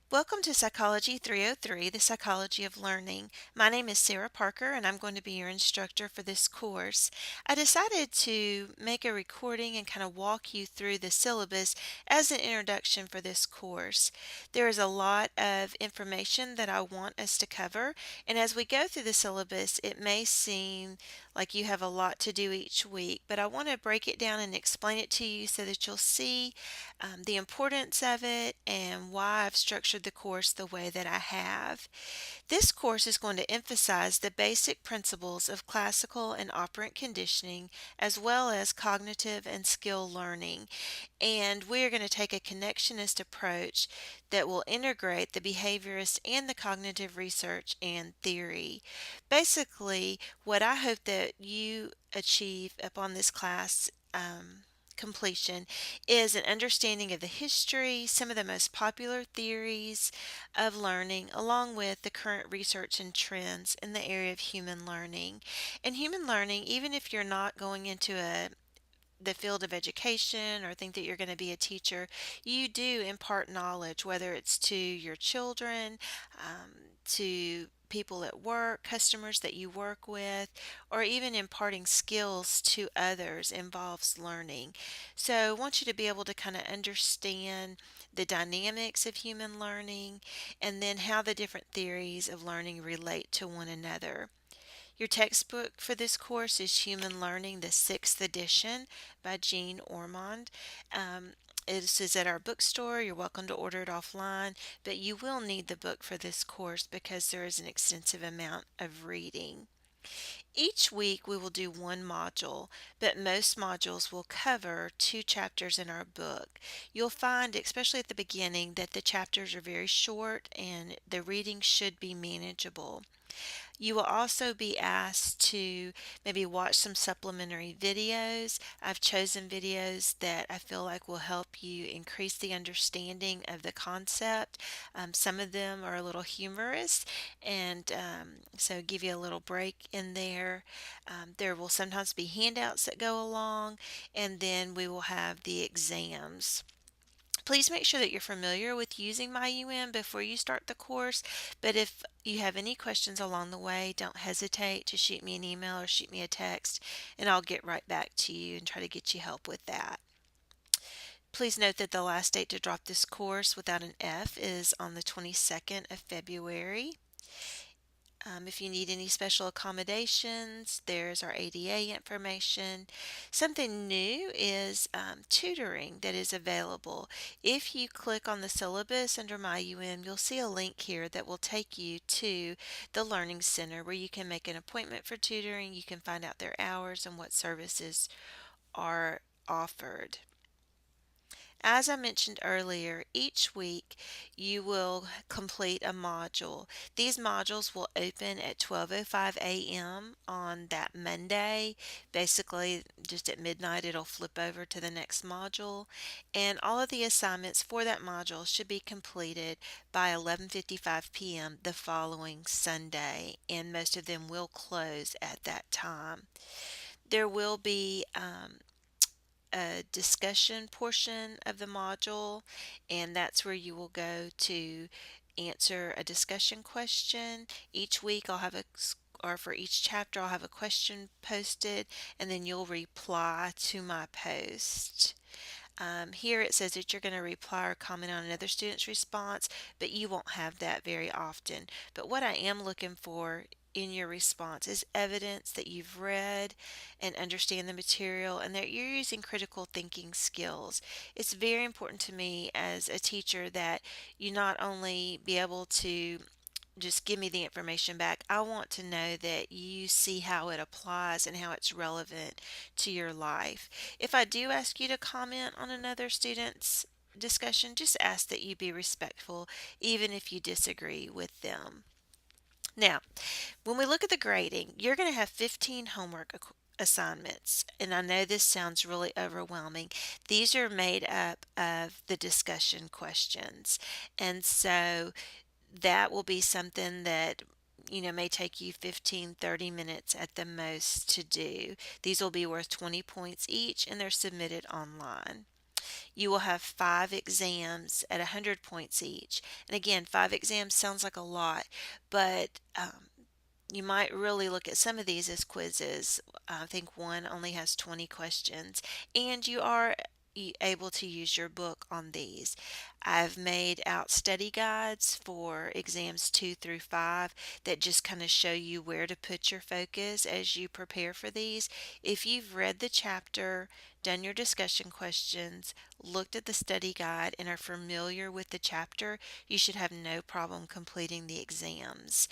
Welcome to Psychology 303, the Psychology of Learning. My name is Sarah Parker, and I'm going to be your instructor for this course. I decided to make a recording and kind of walk you through the syllabus as an introduction for this course. There is a lot of information that I want us to cover, and as we go through the syllabus, it may seem like you have a lot to do each week, but I want to break it down and explain it to you so that you'll see the importance of it and why I've structured the course the way that I have. This course is going to emphasize the basic principles of classical and operant conditioning as well as cognitive and skill learning. And we're going to take a connectionist approach that will integrate the behaviorist and the cognitive research and theory. Basically, what I hope that you achieve upon this class completion is an understanding of the history, some of the most popular theories of learning, along with the current research and trends in the area of human learning. And human learning, even if you're not going into the field of education or think that you're going to be a teacher, you do impart knowledge, whether it's to your children, to people at work, customers that you work with, or even imparting skills to others involves learning. So I want you to be able to kind of understand the dynamics of human learning and then how the different theories of learning relate to one another. Your textbook for this course is Human Learning, the 6th edition by Jean Ormond. Um, it is at our bookstore. You're welcome to order it offline, but you will need the book for this course because there is an extensive amount of reading. Each week we will do one module, but most modules will cover two chapters in our book. You'll find, especially at the beginning, that the chapters are very short and the reading should be manageable. You will also be asked to maybe watch some supplementary videos. I've chosen videos that I feel like will help you increase the understanding of the concept. Some of them are a little humorous and so give you a little break in there. There will sometimes be handouts that go along, and then we will have the exams. Please make sure that you're familiar with using MyUM before you start the course, but if you have any questions along the way, don't hesitate to shoot me an email or shoot me a text, and I'll get right back to you and try to get you help with that. Please note that the last date to drop this course without an F is on the 22nd of February. If you need any special accommodations, there's our ADA information. Something new is tutoring that is available. If you click on the syllabus under MyUM, you'll see a link here that will take you to the Learning Center where you can make an appointment for tutoring. You can find out their hours and what services are offered. As I mentioned earlier, each week you will complete a module. These modules will open at 12:05 a.m. on that Monday. Basically, just at midnight, it'll flip over to the next module, and all of the assignments for that module should be completed by 11:55 p.m. the following Sunday, and most of them will close at that time. There will be a discussion portion of the module, and that's where you will go to answer a discussion question. Each week I'll have or for each chapter I'll have a question posted, and then you'll reply to my post. Here it says that you're going to reply or comment on another student's response, but you won't have that very often. But what I am looking for in your response is evidence that you've read and understand the material and that you're using critical thinking skills. It's very important to me as a teacher that you not only be able to just give me the information back. I want to know that you see how it applies and how it's relevant to your life. If I do ask you to comment on another student's discussion, just ask that you be respectful, even if you disagree with them. Now, when we look at the grading, you're going to have 15 homework assignments, and I know this sounds really overwhelming. These are made up of the discussion questions, and so that will be something that may take you 15-30 minutes at the most to do. These will be worth 20 points each, and they're submitted online. You will have 5 exams at 100 points each. And again, 5 exams sounds like a lot, but you might really look at some of these as quizzes. I think one only has 20 questions, and you are able to use your book on these. I've made out study guides for exams 2 through 5 that just kind of show you where to put your focus as you prepare for these. If you've read the chapter, done your discussion questions, looked at the study guide, and are familiar with the chapter, you should have no problem completing the exams.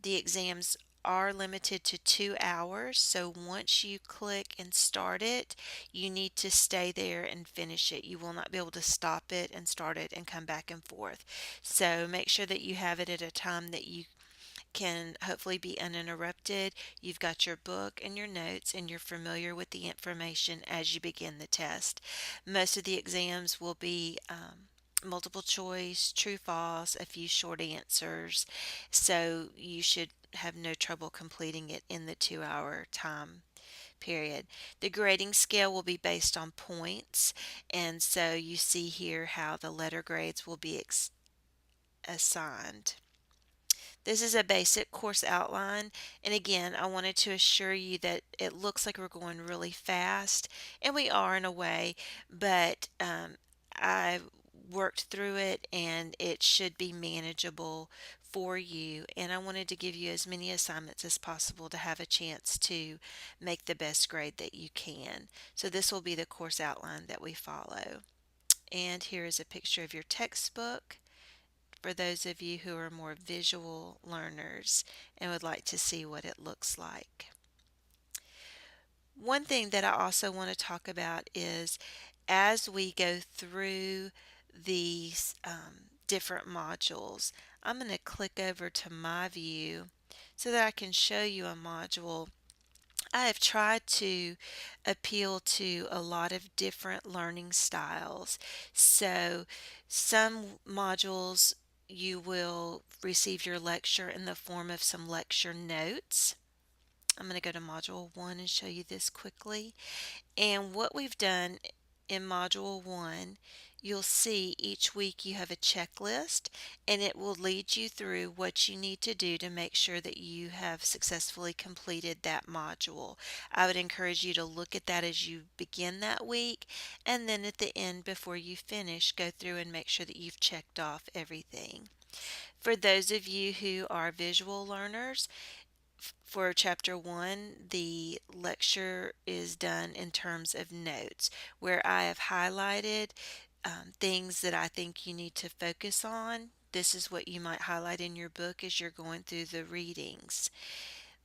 The exams are limited to 2 hours, so once you click and start it, you need to stay there and finish it. You will not be able to stop it and start it and come back and forth. So make sure that you have it at a time that you can hopefully be uninterrupted. You've got your book and your notes, and you're familiar with the information as you begin the test. Most of the exams will be multiple choice, true, false, a few short answers. So you should have no trouble completing it in the 2 hour time period. The grading scale will be based on points, and so you see here how the letter grades will be assigned. This is a basic course outline, and again, I wanted to assure you that it looks like we're going really fast, and we are in a way, but I worked through it and it should be manageable for you. And I wanted to give you as many assignments as possible to have a chance to make the best grade that you can. So, this will be the course outline that we follow. And here is a picture of your textbook for those of you who are more visual learners and would like to see what it looks like. One thing that I also want to talk about is as we go through these different modules, I'm going to click over to my view so that I can show you a module. I have tried to appeal to a lot of different learning styles. So, some modules you will receive your lecture in the form of some lecture notes. I'm going to go to Module 1 and show you this quickly. And what we've done in Module 1, you'll see each week you have a checklist, and it will lead you through what you need to do to make sure that you have successfully completed that module. I would encourage you to look at that as you begin that week, and then at the end before you finish, go through and make sure that you've checked off everything. For those of you who are visual learners, for chapter 1, the lecture is done in terms of notes, where I have highlighted things that I think you need to focus on. This is what you might highlight in your book as you're going through the readings.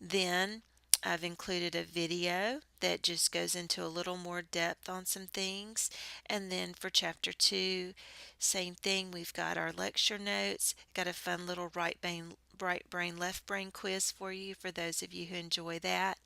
Then I've included a video that just goes into a little more depth on some things. And then for chapter 2, same thing. We've got our lecture notes, got a fun little right brain, left brain quiz for you for those of you who enjoy that.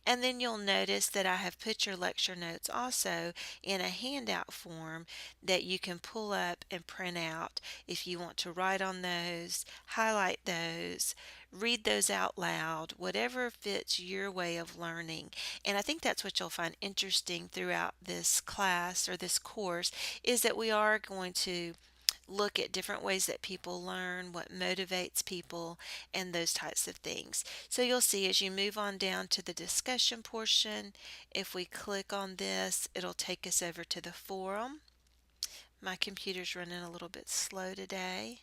And then you'll notice that I have put your lecture notes also in a handout form that you can pull up and print out if you want to write on those, highlight those, read those out loud, whatever fits your way of learning. And I think that's what you'll find interesting throughout this class or this course is that we are going to look at different ways that people learn, what motivates people, and those types of things. So you'll see as you move on down to the discussion portion, if we click on this, it'll take us over to the forum. My computer's running a little bit slow today.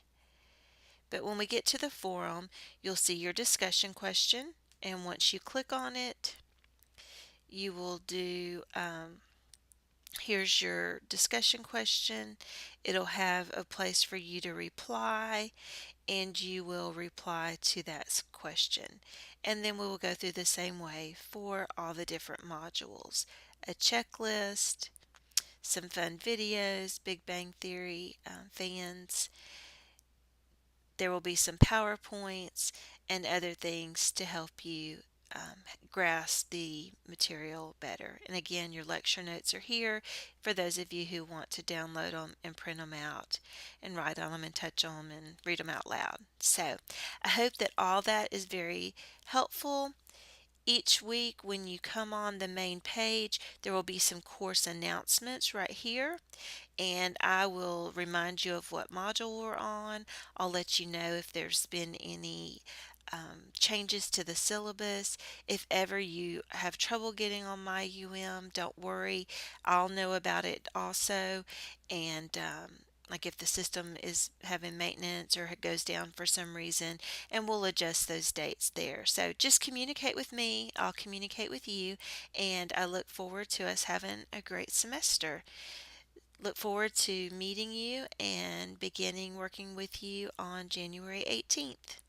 But when we get to the forum, you'll see your discussion question, and once you click on it, you will do here's your discussion question. It'll have a place for you to reply, and you will reply to that question. And then we will go through the same way for all the different modules. A checklist, some fun videos, Big Bang Theory fans. There will be some PowerPoints and other things to help you grasp the material better. And again, your lecture notes are here for those of you who want to download them and print them out and write on them and touch on them and read them out loud. So I hope that all that is very helpful. Each week, when you come on the main page, there will be some course announcements right here, and I will remind you of what module we're on. I'll let you know if there's been any changes to the syllabus. If ever you have trouble getting on my don't worry, I'll know about it also. And like if the system is having maintenance or it goes down for some reason, and we'll adjust those dates there. So just communicate with me, I'll communicate with you, and I look forward to us having a great semester. Look forward to meeting you and beginning working with you on January 18th.